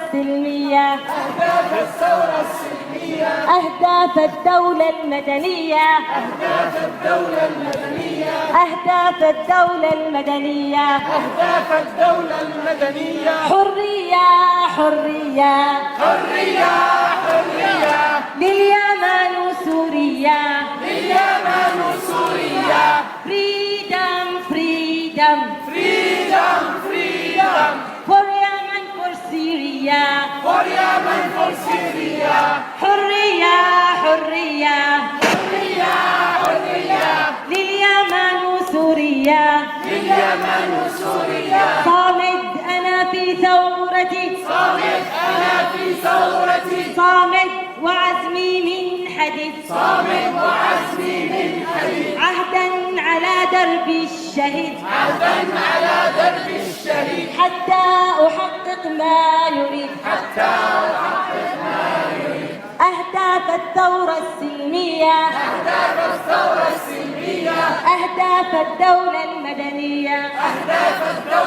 السلمية، أهداف الثورة السلمية، أهداف الدولة المدنية، أهداف الدولة المدنية، أهداف الدولة المدنية، أهداف الدولة المدنية، حرية حرية حرية حرية لليمن وسوريا، لليمن وسوريا، freedom freedom freedom freedom for Yemen for Syria، for Yemen for Syria، حرية حرية حرية حرية لليمن وسوريا، لليمن وسوريا، صامد أنا في ثورتي، صامد أنا في ثورتي، صامد وعزمي منحدث، صامد وعزمي منحدث، عهدا على درب الشهيد، عهدا على درب الشهيد، حتى أحقق ما يريد، حتى أحقق ما يريد، أهداف الثورة السلمية، أهداف الثورة السلمية، أهداف الدولة المدنية، أهداف الدولة